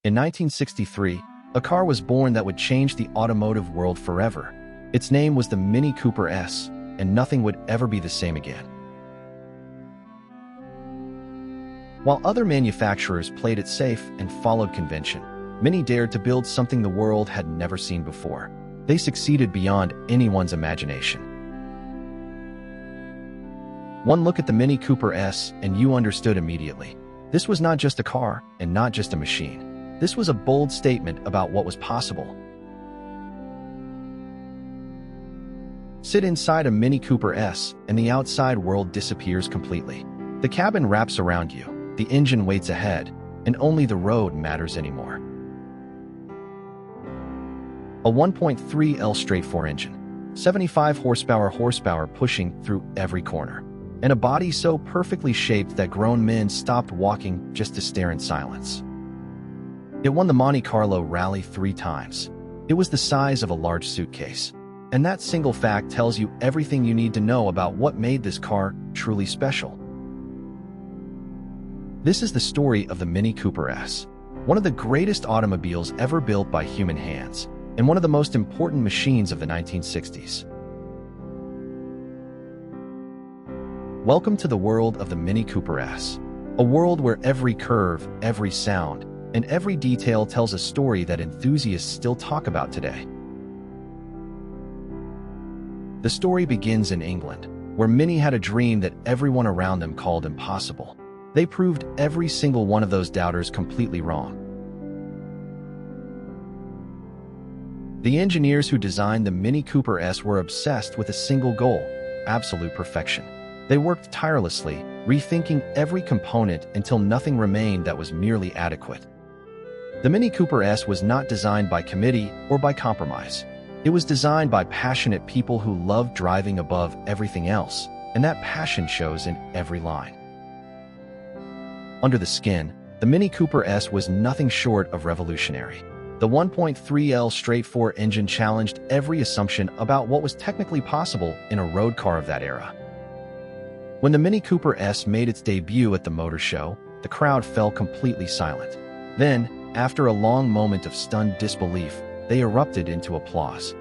In 1963, a car was born that would change the automotive world forever. Its name was the Mini Cooper S, and nothing would ever be the same again. While other manufacturers played it safe and followed convention, Mini dared to build something the world had never seen before. They succeeded beyond anyone's imagination. One look at the Mini Cooper S and you understood immediately. This was not just a car and not just a machine. This was a bold statement about what was possible. Sit inside a Mini Cooper S and the outside world disappears completely. The cabin wraps around you, the engine waits ahead, and only the road matters anymore. A 1.3L straight-4 engine, 75 horsepower pushing through every corner, and a body so perfectly shaped that grown men stopped walking just to stare in silence. It won the Monte Carlo Rally 3 times. It was the size of a large suitcase. And that single fact tells you everything you need to know about what made this car truly special. This is the story of the Mini Cooper S, one of the greatest automobiles ever built by human hands, and one of the most important machines of the 1960s. Welcome to the world of the Mini Cooper S, a world where every curve, every sound, and every detail tells a story that enthusiasts still talk about today. The story begins in England, where Mini had a dream that everyone around them called impossible. They proved every single one of those doubters completely wrong. The engineers who designed the Mini Cooper S were obsessed with a single goal: absolute perfection. They worked tirelessly, rethinking every component until nothing remained that was merely adequate. The Mini Cooper S was not designed by committee or by compromise. It was designed by passionate people who loved driving above everything else, and that passion shows in every line. Under the skin, the Mini Cooper S was nothing short of revolutionary. The 1.3L straight-4 engine challenged every assumption about what was technically possible in a road car of that era. When the Mini Cooper S made its debut at the motor show, the crowd fell completely silent. Then, after a long moment of stunned disbelief, they erupted into applause.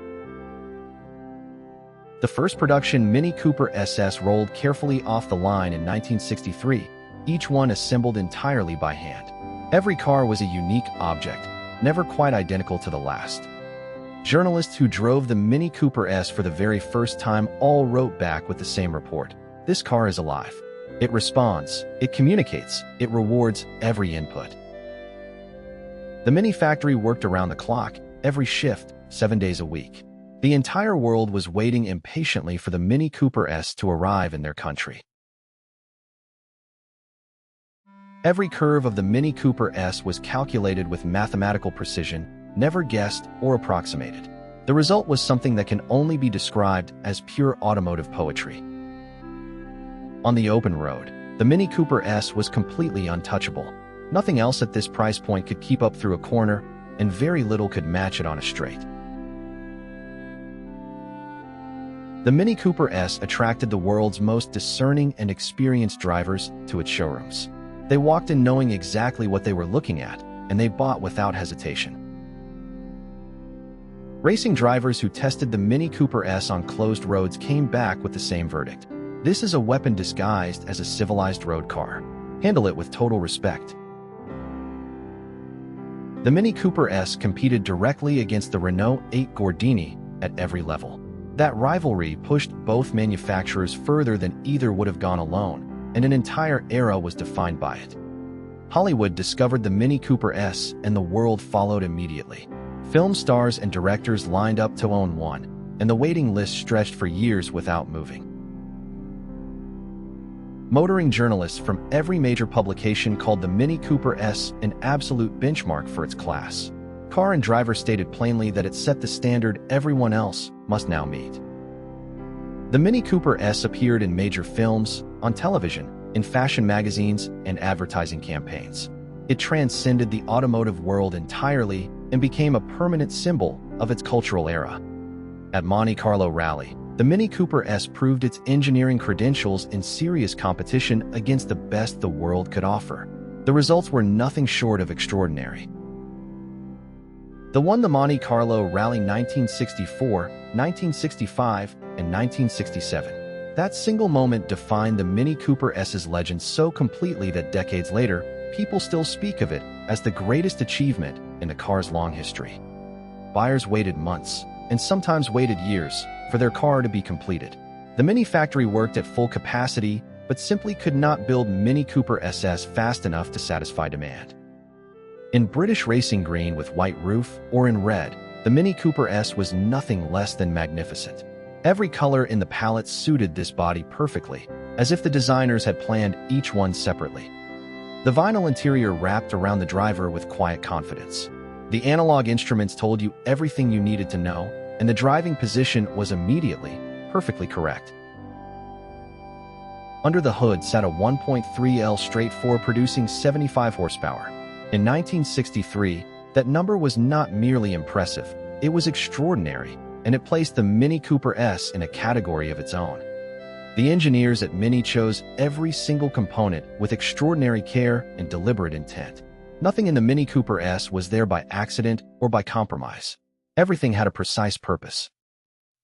The first production Mini Cooper SS rolled carefully off the line in 1963, each one assembled entirely by hand. Every car was a unique object, never quite identical to the last. Journalists who drove the Mini Cooper S for the very first time all wrote back with the same report: "This car is alive. It responds, it communicates, it rewards every input." The Mini factory worked around the clock, every shift, 7 days a week. The entire world was waiting impatiently for the Mini Cooper S to arrive in their country. Every curve of the Mini Cooper S was calculated with mathematical precision, never guessed or approximated. The result was something that can only be described as pure automotive poetry. On the open road, the Mini Cooper S was completely untouchable. Nothing else at this price point could keep up through a corner, and very little could match it on a straight. The Mini Cooper S attracted the world's most discerning and experienced drivers to its showrooms. They walked in knowing exactly what they were looking at, and they bought without hesitation. Racing drivers who tested the Mini Cooper S on closed roads came back with the same verdict: "This is a weapon disguised as a civilized road car. Handle it with total respect." The Mini Cooper S competed directly against the Renault 8 Gordini at every level. That rivalry pushed both manufacturers further than either would have gone alone, and an entire era was defined by it. Hollywood discovered the Mini Cooper S, and the world followed immediately. Film stars and directors lined up to own one, and the waiting list stretched for years without moving. Motoring journalists from every major publication called the Mini Cooper S an absolute benchmark for its class. Car and driver stated plainly that it set the standard everyone else must now meet. The Mini Cooper S appeared in major films, on television, in fashion magazines, and advertising campaigns. It transcended the automotive world entirely and became a permanent symbol of its cultural era. At Monte Carlo Rally, the Mini Cooper S proved its engineering credentials in serious competition against the best the world could offer. The results were nothing short of extraordinary. The won the Monte Carlo Rally 1964, 1965, and 1967. That single moment defined the Mini Cooper S's legend so completely that decades later, people still speak of it as the greatest achievement in the car's long history. Buyers waited months, and sometimes waited years, for their car to be completed. The Mini factory worked at full capacity, but simply could not build Mini Cooper SS fast enough to satisfy demand. In British racing green with white roof, or in red, the Mini Cooper S was nothing less than magnificent. Every color in the palette suited this body perfectly, as if the designers had planned each one separately. The vinyl interior wrapped around the driver with quiet confidence. The analog instruments told you everything you needed to know, and the driving position was immediately, perfectly correct. Under the hood sat a 1.3L straight-four producing 75 horsepower. In 1963, that number was not merely impressive, it was extraordinary, and it placed the Mini Cooper S in a category of its own. The engineers at Mini chose every single component with extraordinary care and deliberate intent. Nothing in the Mini Cooper S was there by accident or by compromise. Everything had a precise purpose.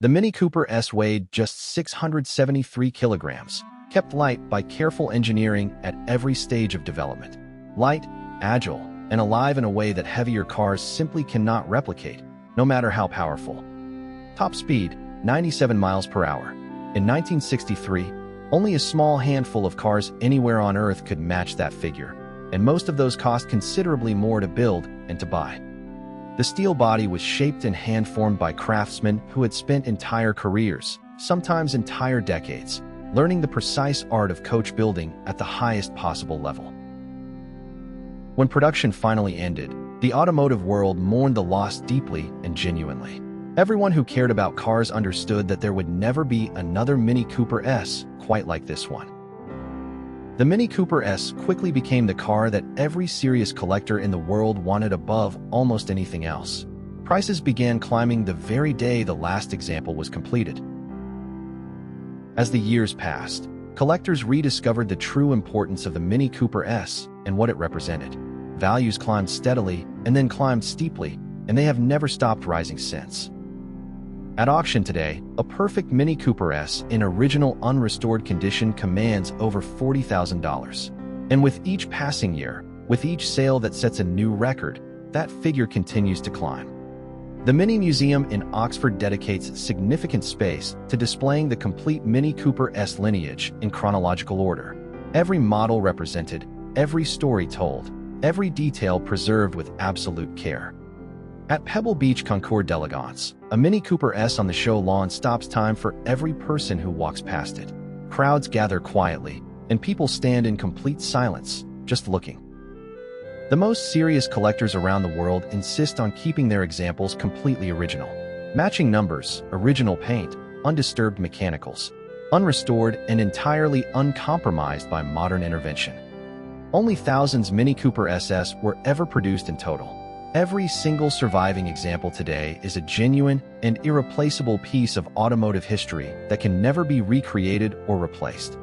The Mini Cooper S weighed just 673 kilograms, kept light by careful engineering at every stage of development. Light, agile, and alive in a way that heavier cars simply cannot replicate, no matter how powerful. Top speed, 97 miles per hour. In 1963, only a small handful of cars anywhere on Earth could match that figure, and most of those cost considerably more to build and to buy. The steel body was shaped and hand-formed by craftsmen who had spent entire careers, sometimes entire decades, learning the precise art of coach building at the highest possible level. When production finally ended, the automotive world mourned the loss deeply and genuinely. Everyone who cared about cars understood that there would never be another Mini Cooper S quite like this one. The Mini Cooper S quickly became the car that every serious collector in the world wanted above almost anything else. Prices began climbing the very day the last example was completed. As the years passed, collectors rediscovered the true importance of the Mini Cooper S and what it represented. Values climbed steadily and then climbed steeply, and they have never stopped rising since. At auction today, a perfect Mini Cooper S in original unrestored condition commands over $40,000. And with each passing year, with each sale that sets a new record, that figure continues to climb. The Mini Museum in Oxford dedicates significant space to displaying the complete Mini Cooper S lineage in chronological order. Every model represented, every story told, every detail preserved with absolute care. At Pebble Beach Concours d'Elegance, a Mini Cooper S on the show lawn stops time for every person who walks past it. Crowds gather quietly, and people stand in complete silence, just looking. The most serious collectors around the world insist on keeping their examples completely original. Matching numbers, original paint, undisturbed mechanicals, unrestored and entirely uncompromised by modern intervention. Only thousands Mini Cooper SS were ever produced in total. Every single surviving example today is a genuine and irreplaceable piece of automotive history that can never be recreated or replaced.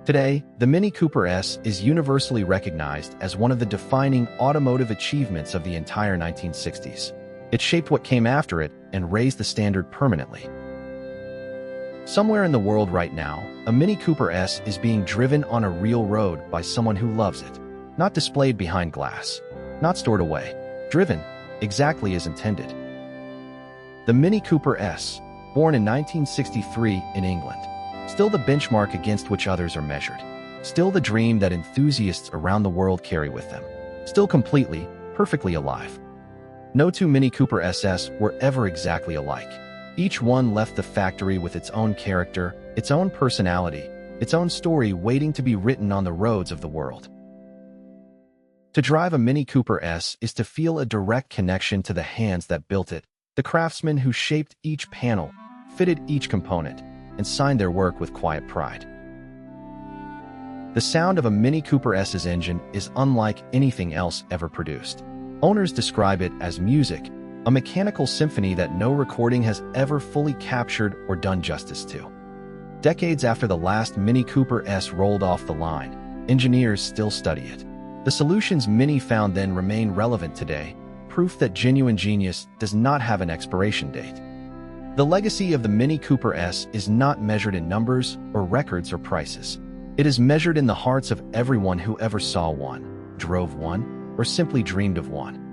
Today, the Mini Cooper S is universally recognized as one of the defining automotive achievements of the entire 1960s. It shaped what came after it and raised the standard permanently. Somewhere in the world right now, a Mini Cooper S is being driven on a real road by someone who loves it. Not displayed behind glass, not stored away. Driven, exactly as intended. The Mini Cooper S, born in 1963 in England. Still the benchmark against which others are measured. Still the dream that enthusiasts around the world carry with them. Still completely, perfectly alive. No two Mini Cooper SS were ever exactly alike. Each one left the factory with its own character, its own personality, its own story waiting to be written on the roads of the world. To drive a Mini Cooper S is to feel a direct connection to the hands that built it, the craftsmen who shaped each panel, fitted each component, and signed their work with quiet pride. The sound of a Mini Cooper S's engine is unlike anything else ever produced. Owners describe it as music, a mechanical symphony that no recording has ever fully captured or done justice to. Decades after the last Mini Cooper S rolled off the line, engineers still study it. The solutions Mini found then remain relevant today, proof that genuine genius does not have an expiration date. The legacy of the Mini Cooper S is not measured in numbers or records or prices. It is measured in the hearts of everyone who ever saw one, drove one, or simply dreamed of one.